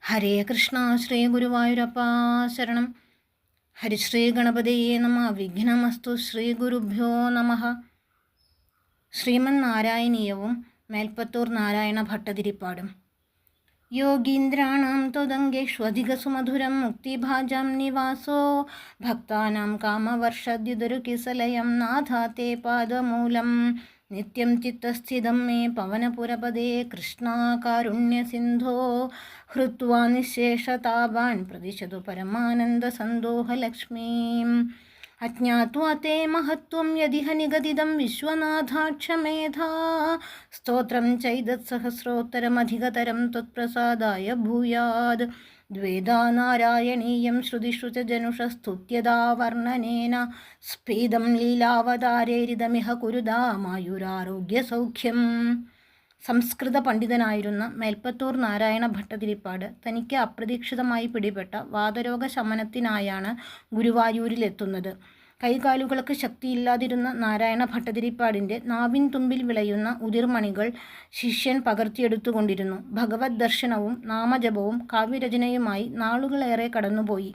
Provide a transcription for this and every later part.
ഹരേ കൃഷ്ണ. ശ്രീ ഗുരുവായൂരപ്പ ശരണം. ഹരിശ്രീ ഗണപതിയെ നമ. വിഘ്നമസ്തു. ശ്രീ ഗുരുഭ്യോ നമ. ശ്രീമന്നാരായണീയവും മേൽപ്പത്തൂർ നാരായണ ഭട്ടതിരിപ്പാടും. യോഗീന്ദ്രാണാം ത്വദംഗേഷ്വധികസുമധുരം മുക്തിഭാജാം നിവാസോ ഭക്താനാം കാമവർഷദ്യുതരുകിസലയം നാഥ തേ പാദമൂലം നിത്യം ചിത്തസ്ഥിതം മേ പവനപുരപദേ കൃഷ്ണ കാരുണ്യസിന്ധോ ഹൃത്വാ നിശേഷതാപാൻ പ്രതിശതു പരമാനന്ദസന്തോഹലക്ഷ്മീം. അജ്ഞാത്വാ തേ മഹത്വം യദിഹ നിഗദിതം വിശ്വനാഥാക്ഷമേധാ സ്തോത്രം ചൈതത്സഹസ്രോത്തരമധികതരം ത്വത്പ്രസാദായ ഭൂയാത്. ദ്വേധാ നാരായണീയം ശ്രുതിഷു ച ജനുഷസ്തുത്യതാ വർണ്ണനേന സ്ഫീതം ലീലാവതാരേരിതമിഹ കുരുദാ മായുരാരോഗ്യസൗഖ്യം. സംസ്കൃത പണ്ഡിതനായിരുന്ന മേൽപ്പത്തൂർ നാരായണ ഭട്ടതിരിപ്പാട് തനിക്ക് അപ്രതീക്ഷിതമായി പിടിപെട്ട വാതരോഗ ശമനത്തിനായാണ് ഗുരുവായൂരിലെത്തുന്നത്. കൈകാലുകൾക്ക് ശക്തിയില്ലാതിരുന്ന നാരായണ ഭട്ടതിരിപ്പാടിൻ്റെ നാവിൻ തുമ്പിൽ വിളയുന്ന ഉതിർമണികൾ ശിഷ്യൻ പകർത്തിയെടുത്തുകൊണ്ടിരുന്നു. ഭഗവത് ദർശനവും നാമജപവും കാവ്യരചനയുമായി നാളുകളേറെ കടന്നുപോയി.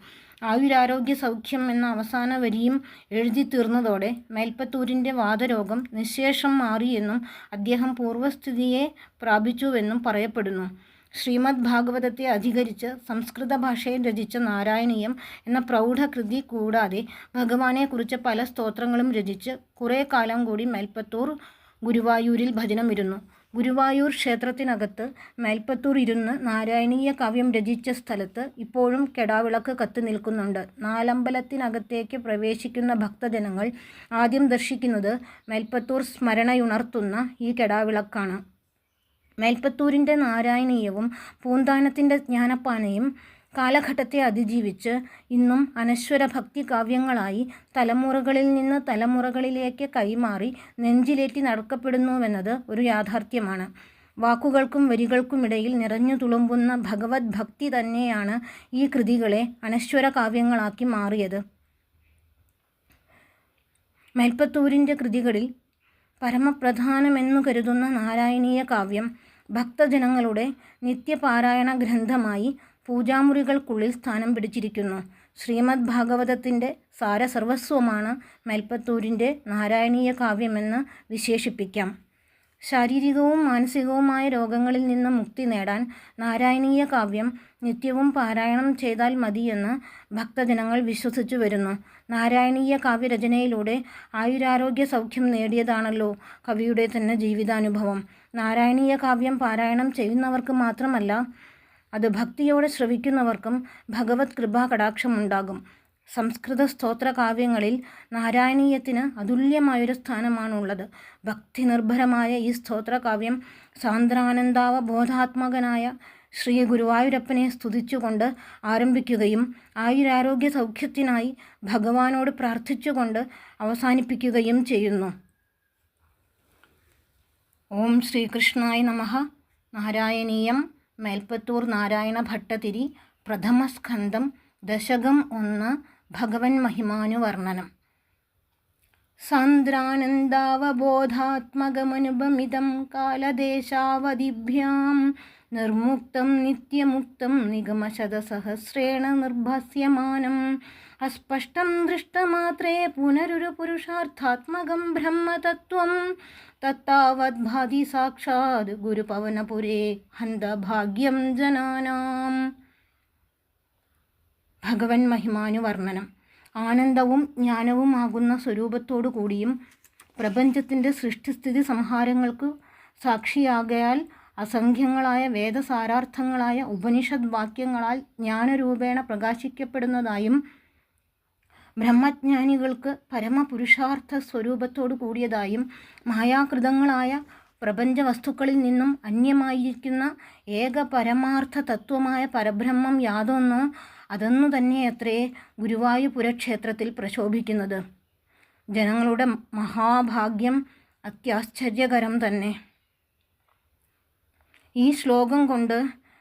ആയുരാരോഗ്യ സൗഖ്യം എന്ന അവസാന വരിയും എഴുതി തീർന്നതോടെ മേൽപ്പത്തൂരിൻ്റെ വാതരോഗം നിശേഷം മാറിയെന്നും അദ്ദേഹം പൂർവ്വസ്ഥിതിയെ പ്രാപിച്ചുവെന്നും പറയപ്പെടുന്നു. ശ്രീമദ് ഭാഗവതത്തെ അധികരിച്ച് സംസ്കൃത ഭാഷയിൽ രചിച്ച നാരായണീയം എന്ന പ്രൗഢകൃതി കൂടാതെ ഭഗവാനെക്കുറിച്ച് പല സ്തോത്രങ്ങളും രചിച്ച് കുറേ കാലം കൂടി മേൽപ്പത്തൂർ ഗുരുവായൂരിൽ ഭജനമിരുന്നു. ഗുരുവായൂർ ക്ഷേത്രത്തിനകത്ത് മേൽപ്പത്തൂർ ഇരുന്ന് നാരായണീയ കാവ്യം രചിച്ച സ്ഥലത്ത് ഇപ്പോഴും കെടാവിളക്ക് കത്തി നിൽക്കുന്നുണ്ട്. നാലമ്പലത്തിനകത്തേക്ക് പ്രവേശിക്കുന്ന ഭക്തജനങ്ങൾ ആദ്യം ദർശിക്കുന്നത് മേൽപ്പത്തൂർ സ്മരണയുണർത്തുന്ന ഈ കെടാവിളക്കാണ്. മേൽപ്പത്തൂരിൻ്റെ നാരായണീയവും പൂന്താനത്തിൻ്റെ ജ്ഞാനപ്പാനയും കാലഘട്ടത്തെ അതിജീവിച്ച് ഇന്നും അനശ്വര ഭക്തി കാവ്യങ്ങളായി തലമുറകളിൽ നിന്ന് തലമുറകളിലേക്ക് കൈമാറി നെഞ്ചിലേറ്റി നടക്കപ്പെടുന്നുവെന്നത് ഒരു യാഥാർത്ഥ്യമാണ്. വാക്കുകൾക്കും വരികൾക്കുമിടയിൽ നിറഞ്ഞു തുളുമ്പുന്ന ഭഗവത് ഭക്തി തന്നെയാണ് ഈ കൃതികളെ അനശ്വര കാവ്യങ്ങളാക്കി മാറിയത്. മേൽപ്പത്തൂരിൻ്റെ കൃതികളിൽ പരമപ്രധാനമെന്നു കരുതുന്ന നാരായണീയ കാവ്യം ഭക്തജനങ്ങളുടെ നിത്യപാരായണ ഗ്രന്ഥമായി പൂജാമുറികൾക്കുള്ളിൽ സ്ഥാനം പിടിച്ചിരിക്കുന്നു. ശ്രീമദ് ഭാഗവതത്തിൻ്റെ സാരസർവസ്വമാണ് മേൽപ്പത്തൂരിൻ്റെ നാരായണീയ കാവ്യമെന്ന് വിശേഷിപ്പിക്കാം. ശാരീരികവും മാനസികവുമായ രോഗങ്ങളിൽ നിന്ന് മുക്തി നേടാൻ നാരായണീയ കാവ്യം നിത്യവും പാരായണം ചെയ്താൽ മതിയെന്ന് ഭക്തജനങ്ങൾ വിശ്വസിച്ചു വരുന്നു. നാരായണീയ കാവ്യരചനയിലൂടെ ആയുരാരോഗ്യ സൗഖ്യം നേടിയതാണല്ലോ കവിയുടെ തന്നെ ജീവിതാനുഭവം. നാരായണീയ കാവ്യം പാരായണം ചെയ്യുന്നവർക്ക് മാത്രമല്ല, അത് ഭക്തിയോടെ ശ്രവിക്കുന്നവർക്കും ഭഗവത് കൃപാ കടാക്ഷമുണ്ടാകും. സംസ്കൃത സ്തോത്ര കാവ്യങ്ങളിൽ നാരായണീയത്തിന് അതുല്യമായൊരു സ്ഥാനമാണുള്ളത്. ഭക്തി നിർഭരമായ ഈ സ്തോത്രകാവ്യം സാന്ദ്രാനന്ദാവബോധാത്മകനായ ശ്രീ ഗുരുവായൂരപ്പനെ സ്തുതിച്ചുകൊണ്ട് ആരംഭിക്കുകയും ആയുരാരോഗ്യ സൗഖ്യത്തിനായി ഭഗവാനോട് പ്രാർത്ഥിച്ചുകൊണ്ട് അവസാനിപ്പിക്കുകയും ചെയ്യുന്നു. ഓം ശ്രീകൃഷ്ണായ നമഃ. നാരായണീയം മേൽപ്പത്തൂർ നാരായണ ഭട്ടതിരി. പ്രഥമസ്കന്ധം. ദശകം 1. ഭഗവൻ മഹിമാനുവർണ്ണനം. സാന്ദ്രാനന്ദാവബോധാത്മകമനുപമിതം കാലദേശാവധിഭ്യാം നിർമുക്തം നിത്യമുക്തം നിഗമശതസഹസ്രേണ നിർഭാസ്യമാനം അസ്പഷ്ടം ദൃഷ്ടമാത്രേ പുനരുരു പുരുഷാർത്ഥാത്മകം ബ്രഹ്മതത്വം തത്താവത് ഭാതി സാക്ഷാത് ഗുരുപവനപുരേ ഹന്തഭാഗ്യം ജനാനാം. ഭഗവൻ മഹിമാനുവർണ്ണനം. ആനന്ദവും ജ്ഞാനവുമാകുന്ന സ്വരൂപത്തോടു കൂടിയും പ്രപഞ്ചത്തിൻ്റെ സൃഷ്ടിസ്ഥിതി സംഹാരങ്ങൾക്ക് സാക്ഷിയാകയാൽ അസംഖ്യങ്ങളായ വേദസാരാർത്ഥങ്ങളായ ഉപനിഷദ് വാക്യങ്ങളാൽ ജ്ഞാനരൂപേണ പ്രകാശിക്കപ്പെടുന്നതായും ബ്രഹ്മജ്ഞാനികൾക്ക് പരമപുരുഷാർത്ഥ സ്വരൂപത്തോടു കൂടിയതായും മായാകൃതങ്ങളായ പ്രപഞ്ച വസ്തുക്കളിൽ നിന്നും അന്യമായിരിക്കുന്ന ഏക പരമാർത്ഥ തത്വമായ പരബ്രഹ്മം യാതൊന്നോ അതൊന്നു തന്നെയത്രേ ഗുരുവായൂരക്ഷേത്രത്തിൽ പ്രശോഭിക്കുന്നത്. ജനങ്ങളുടെ മഹാഭാഗ്യം അത്യാശ്ചര്യകരം തന്നെ. ഈ ശ്ലോകം കൊണ്ട്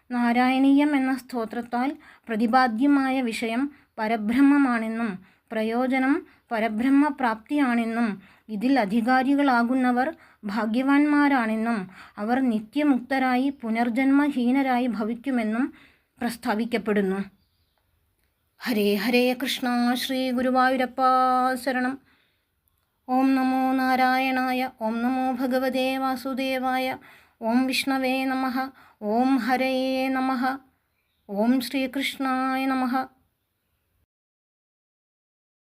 നാരായണീയം എന്ന സ്തോത്രത്താൽ പ്രതിപാദ്യമായ വിഷയം പരബ്രഹ്മമാണെന്നും പ്രയോജനം പരബ്രഹ്മപ്രാപ്തിയാണെന്നും ഇതിൽ അധികാരികളാകുന്നവർ ഭാഗ്യവാന്മാരാണെന്നും അവർ നിത്യമുക്തരായി പുനർജന്മഹീനരായി ഭവിക്കുമെന്നും പ്രസ്താവിക്കപ്പെടുന്നു. ഹരേ ഹരേ കൃഷ്ണ ശ്രീ ഗുരുവായൂരപ്പ ശരണം. ഓം നമോ നാരായണായ. ഓം നമോ ഭഗവതേ വാസുദേവായ. ഓം വിഷ്ണവേ നമഃ. ഓം ഹരയേ നമഃ. ഓം ശ്രീകൃഷ്ണായ നമഃ.